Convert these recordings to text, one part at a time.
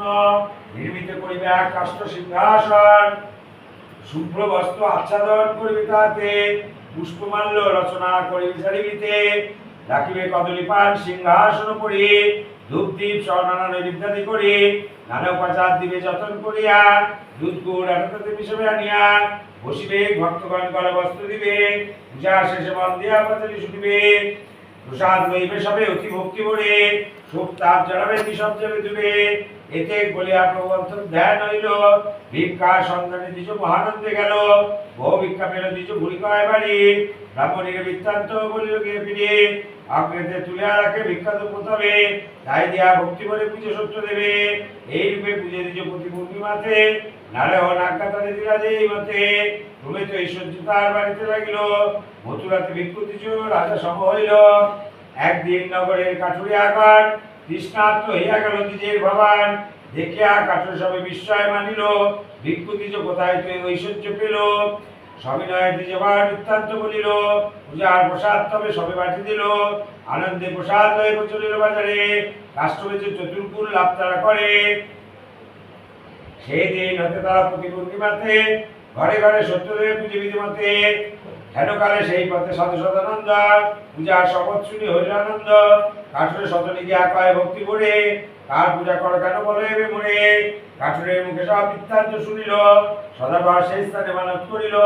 জন্য নির্মিত করিবে এক কাষ্ঠ সিংহাসন, শুভ্র বস্ত্র আচ্ছাদন করিবে তাতে, পুষ্পমাল্য রচনা করিবে চারিবিতে, রাখিবে কদলী পান সিংহাসন উপরে, ধূপ দীপ স্বর্ণানা নৈবেদ্যাদি করি, নানা উপাচার দিবে যতন করিয়া, দুধ গুড় আটাতে মিশাবে আনিয়া, বসিবে ভক্তগণ গলে বস্ত্র দিবে, পূজা শেষে মন দিয়া পাতালি শুনিবে, প্রসাদ লইবে সবে অতি ভক্তি ভরে, শোক তাপ জড়াবে বিষব যাবে ডুবে, এতে বলিয়া প্রবন্ধ ধ্যান হইল, ভিক্ষা সন্ধানে দ্বিজ মহানন্দে গেল, বহু ভিক্ষা পেল দ্বিজ ভুলি কয় বাড়ি, ব্রাহ্মণীর বৃত্তান্ত বলিল গিয়ে ফিরে, আগ্রেতে তুলিয়া রাখে ভিক্ষা তো প্রথমে, তাই দিয়া ভক্তি করে পুজো সত্য দেবে, এই রূপে পুজো দ্বিজ প্রতি পূর্ণিমাতে, নারায়ণ আজ্ঞাতারে দিলা যেই মতে, তুমি তো ঐশ্বর্য তার বাড়িতে লাগিল, মথুরাতে ভিক্ষু দ্বিজ রাজা সম হইল, একদিন নগরের কাঠুরে আকার, তৃষ্ণার্ত হইয়া গেল দ্বিজের ভবান, দেখিয়া কাঠুর সবে বিস্ময় মানিল, ভিক্ষু দ্বিজ কোথায় তুই ঐশ্বর্য পেল, সবিনয় দ্বিজবার বৃত্তান্ত বলিল, পূজার প্রসাদ তবে সবে বাটি দিল, আনন্দে প্রসাদ লয়ে চলিল বাজারে, কাষ্ঠ বেচে চতুর্কুল লাভ তারা করে, সেই দিন হতে তারা প্রতি পূর্ণিমাতে, ঘরে ঘরে সত্যদেব পুজো বিধি মতে, হেনকালে সেই পথে সাধু সদানন্দ, পূজার শপথ শুনি হইল আনন্দ, কাঠুরে শতনি গিয়া কয় ভক্তি ভরে, কার পূজা করো কেন বলে এবে মরে, কাঠুরের মুখে সব বৃত্তান্ত শুনিল, সদাগর সেই স্থানে মানত করিল,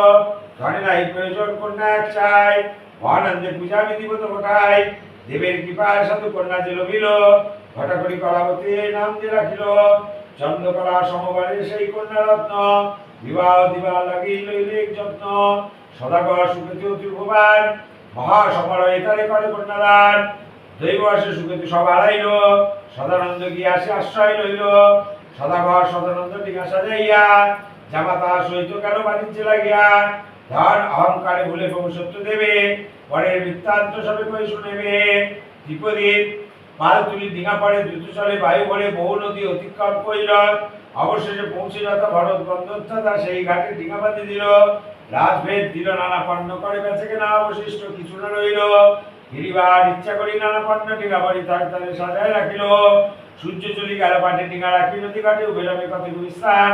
ধনে নাই প্রয়োজন কন্যা এক চাই, মহানন্দে পূজা বিধিবত ঘটায়, দেবের কৃপায় সাধু কন্যা যে লভিল, ঘটাকরি কলাবতী নাম যে রাখিল, চন্দ্রকলা সমবারে সেই কন্যা রত্ন, বিবাহ দিবা লাগি লইলেক যত্ন, সদাগর সুখেতু ত্রিভুবান, মহাসমারোহে তারে করে কন্যাদান, দৈব আসে সুখেতু সব হারাইল, সদানন্দ গিয়ে আসে আশ্রয় লইল, সদাগর সদানন্দ টিকা সাজাইয়া, জামাতা সহিত কেন বাণিজ্যে লাগিয়া, ধন অহংকারে ভুলে প্রভু সত্য দেবে, পরের বৃত্তান্ত সবে কই শুনেবে, দ্বিপদীপ পাল তুলি ডিঙা পড়ে দ্রুত চলে বায়ু ভরে বহু নদী অতিক্রম করিল, অবশেষে পৌঁছে যথা ভরত বন্দোত্থতা সেই ঘাটে ডিঙা বাঁধি দিল, রাজভেদ দিল নানা পণ্য করে বেঁচে কেনা অবশিষ্ট কিছু না রইল, গিরিবার ইচ্ছা করি নানা পণ্য ডিঙা বাড়ি তার তারে সাজায় রাখিল, সূর্য চলি গেল পাটে ডিঙা রাখি নদী ঘাটে উভেলামে কত স্থান,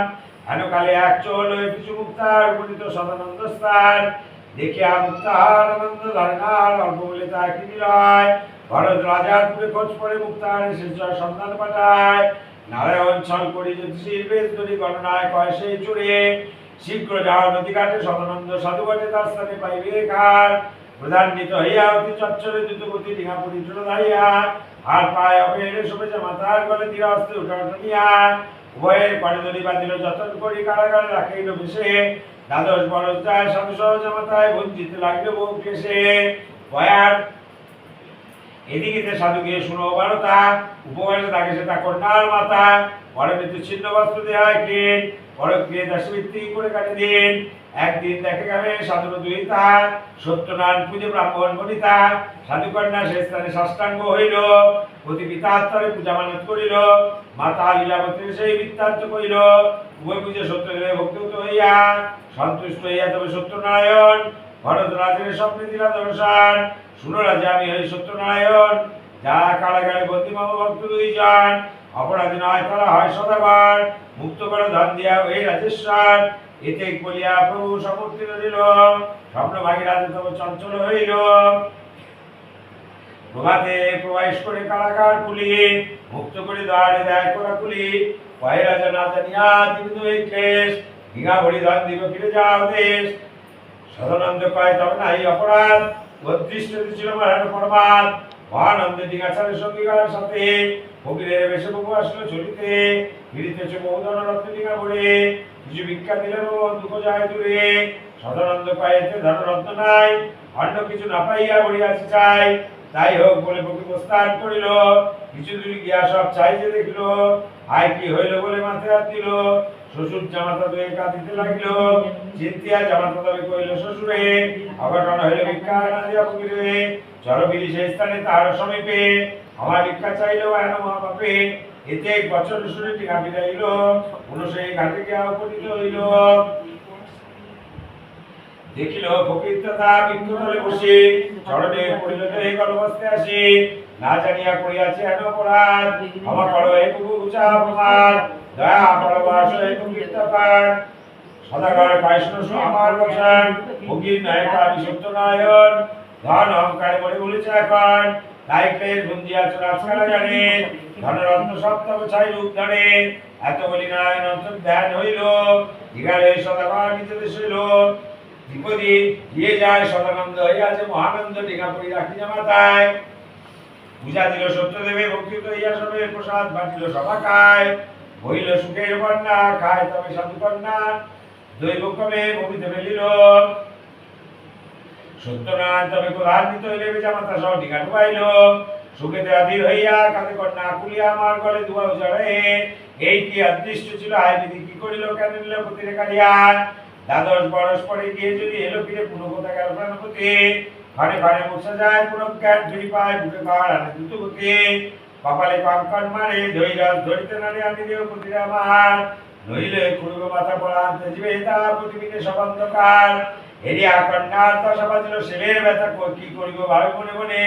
হেনকালে এক চল হয়ে কিছু মুক্তার উপনীত সদানন্দ স্থান, দেখিয়া মুক্তার আনন্দ ধারণার অল্প বলে তা কিনিলয়, ভরত রাজার পুরে খোঁজ পড়ে মুক্তার শেষ সন্ধান পাঠায়, নারায়ণ ছল করি জ্যোতিষীর বেশ ধরি গণনায় কয় সেই চুড়ে, শীঘ্র যাও নদী ঘাটে সদানন্দ সাধু ঘাটে তার স্থানে পাইবে ঘাট, প্রধান্বিত হইয়া অতি চচ্চরে দ্রুত গতি ডিঙা পরিচল ধাইয়া, হার পায় অবেরে শুভেছে মাথার গলে ধীরে হস্তে উঠা নিয়া, উভয়ের পরে দড়ি বাঁধিল যতন করি কারাগারে রাখিল বেশে, দ্বাদশ বরস যায় সাধু সহজ মাথায় বঞ্চিত লাগিল বহু কেশে, বয়ার এদিকে সাধু গিয়ে শুনো বারতা, উপবাসে থাকে সে তা কন্যার মাতা, পরে মৃত্যু ছিন্ন বস্ত্র দেয় কে, পরে ক্রিয়ে দাসবৃত্তি করে কাটে দিন, একদিন দেখে গেলে সাধুর দুই তার, সত্যনারায়ণ পুজো ব্রাহ্মণ বনিতা, সাধু কন্যা সে স্থানে সাষ্টাঙ্গ হইল, প্রতি পিতার তরে পূজা মানত করিল, মাতা লীলাবতী সেই বৃত্তান্ত করিল, উভয় পুজো সত্যদেবে ভক্তিত হইয়া, সন্তুষ্ট হইয়া তবে সত্যনারায়ণ, ভরত রাজের স্বপ্নে দিলা দর্শন, শুনো রাজা আমি হই সত্যনারায়ণ, যারা কারাগারে বন্দী মম ভক্ত দুইজন, অপরাধী নয় তারা হয় সদাগর, মুক্ত করে ধন দিয়া এই রাজেশ্বর, এতে বলিয়া প্রভু সমর্থিত দিল, স্বপ্ন ভাগী রাজা তবে চঞ্চল হইল, প্রভাতে প্রবেশ করে কারাগার খুলি, মুক্ত করে দ্বারে দেয় করা খুলি, ভয় রাজা না জানিয়া জীবিত এই ক্লেশ, ডিঙা ভরি ধন দিব ফিরে যাও দেশ, সদানন্দ কয় তবে না এই অপরাধ, বদৃষ্ট ছিল মহান প্রমাদ, মহানন্দে ডিঙা ছাড়ে সঙ্গীকার সাথে, ফকিরের বেশে বহু আসলো চলিতে, ফিরিতেছে বহু ধনরত্ন ডিঙা ভরে, কিছু ভিক্ষা দিলেন দুঃখ যায় দূরে, সদানন্দ পাইতে ধনরত্ন নাই, অন্য কিছু না পাইয়া বলিয়াছে চাই, তাই হোক বলে ফকির প্রস্থান করিল, কিছু দূরে গিয়া সব চাই যে দেখিল, আয় কি হইল বলে মাথায় হাত দিল, শ্বশুর জামাতা দুয়ে কাঁদিতে লাগিল, চিন্তিয়া জামাতা তবে কইল শ্বশুরে, অঘটন হইল ভিক্ষা না দিয়া ফকিরে, চরবিলি সেই স্থানে তাহার সমীপে, আমার ভিক্ষা চাইল এন মহাপাপে, এতে এক বছর শুনে টিকা বিদাইল, পুনঃ সেই ঘাটে গিয়া উপনীত হইল, দেখিল ফকির তথা বৃক্ষতলে বসে চরণে পড়িল এই গর্ভস্থে আসি না জানিয়া করিয়াছে এত অপরাধ ক্ষমা করো হে প্রভু উচা অপমান দয়া পরবাস হে কীর্তন সদাগর বৈষ্ণব আমার বচন ফকির নায়ক আমি সত্যনারায়ণ ধন অহংকারে বলে বলেছে এখন তাই ক্লেশ বন্দিয়া চোরাচকারা জানে ধনরত্ন সপ্তম ছাই রূপ ধরে এত বলি নারায়ণ অন্তর ধ্যান হইল দিগারে সদাগর নিজ দেশ হইল বিপদী দিয়ে যায় সদানন্দ হইয়াছে মহানন্দ টিকা করি রাখি মাথায় পূজা দিল সত্যদেবে ভক্তিত হইয়া সবে প্রসাদ বাটিল সভা খায় হইল সুখের বন্যা খায় তবে সাধু কন্যা দৈব কমে ভবিতে ফেলিল সত্যনারায়ণ তবে ক্রোধান্বিত হইলে বেজা মাথা সহ টিকা ডুবাইল সুখেতে অধীর হইয়া কাঁধে কন্যা কুলিয়া আমার গলে দুয়া জড়ে এই কি অদৃষ্ট ছিল আয় বিধি কি করিল কেন নিল পতিরে কালিয়া দ্বাদশ বরস পরে গিয়ে যদি এলো ফিরে পুনঃ কোথা গেল প্রাণপতি ঘরে ঘরে মুছা যায় পুনঃ জ্ঞান ফিরি পায় বুকে পাহাড় আনে দ্রুত গতি কপালে কঙ্কন মারে ধৈরাজ ধরিতে নারে আমি দেব পতিরে আমার নইলে খুড়ব মাথা পড়া আনতে যাবে তা পৃথিবীতে সবন্ধকার এরিয়া কন্যার দশা বাজিল শিবের ব্যথা কি করিব ভাবে মনে মনে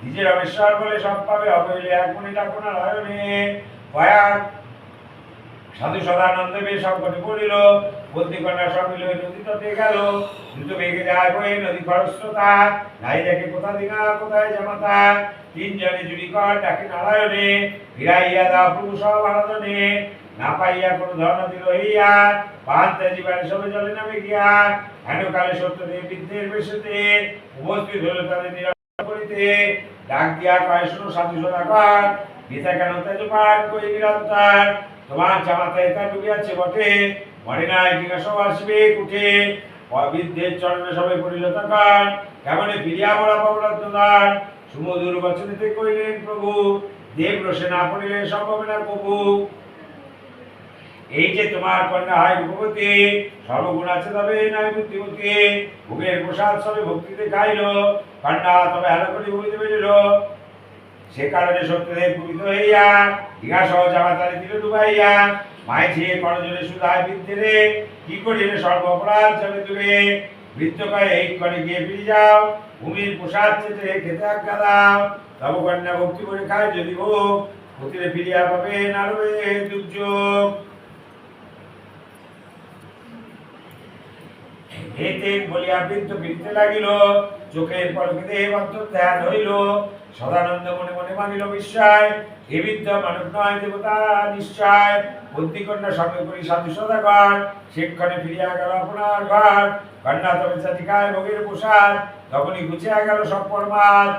নিজের অবেশ্বর বলে সব পাবে অবৈলে এক মনে ডাকো নারায়ণে কয়াক সাধু সদানন্দ বে সংকটে পড়িল বন্দি কন্যা সমিল নদী তটে গেল দ্রুত বেগে যায় বয়ে নদী খরস্রোতা নাই দেখে কোথা দিনা কোথায় জামাতা তিনজনে জুড়ি কর ডাকে নারায়ণে ফিরাইয়া দাও প্রভু সব আরাধনে না পাইয়া কোনো ধর্ম দিল হইয়া পান্তে জীবনে সবে জলে নামে গিয়া হেন কালে সত্যদেব বিদ্যের বেশেতে উপস্থিত হল তাদের নিরাপদ করিতে ডাক দিয়া কয় শুনো সাধু সদাগর গীতা কেন তেজ পাঠ করি নিরন্তর তোমার জামাতায় তা ডুবিয়াছে বটে মনে নাই জিজ্ঞাসা আসবে উঠে বিদ্যের চরণে সবে পড়িল তখন কেমনে ফিরিয়া বলা পবরত্নদান সুমধুর বচনেতে কইলেন প্রভু দেব রসে না পড়িলে সম্ভব না প্রভু এই যে তোমার কন্যা হয় রূপবতী সর্বগুণ আছে তবে নাই বুদ্ধিমতী ভোগের প্রসাদ সবে ভক্তিতে খাইল কন্যা তবে হেলা করি ভূমিতে বেরিল সে কারণে সত্যদেব পবিত হইয়া ইহা সহ জামাতারে দিল ডুবাইয়া মায় ছিয়ে করজনে সুধায় বৃদ্ধেরে কি করিলে সর্ব অপরাধ যাবে দূরে বৃত্ত কয়ে এই করে গিয়ে ফিরে যাও ভূমির প্রসাদ চেতে খেতে আজ্ঞা দাও তব কন্যা ভক্তি করে খায় যদি ভোগ পতিরে ফিরিয়া পাবে না রবে দুর্যোগ এতে বলিয়া বৃদ্ধ ফিরিতে লাগিল চোখের পলকে দেহ অন্তর ধ্যান হইল সদানন্দ মনে মনে মানিল বিশ্বায় এ বিদ্যা মানব নয় দেবতা নিশ্চয় বুদ্ধি কন্যা সঙ্গে করি সাধু সদাগর সেক্ষণে ফিরিয়া গেল আপনার ঘর কন্যা তবে চাটিকায় ভোগের প্রসাদ তখনই গুছিয়া গেল সব পরমাদ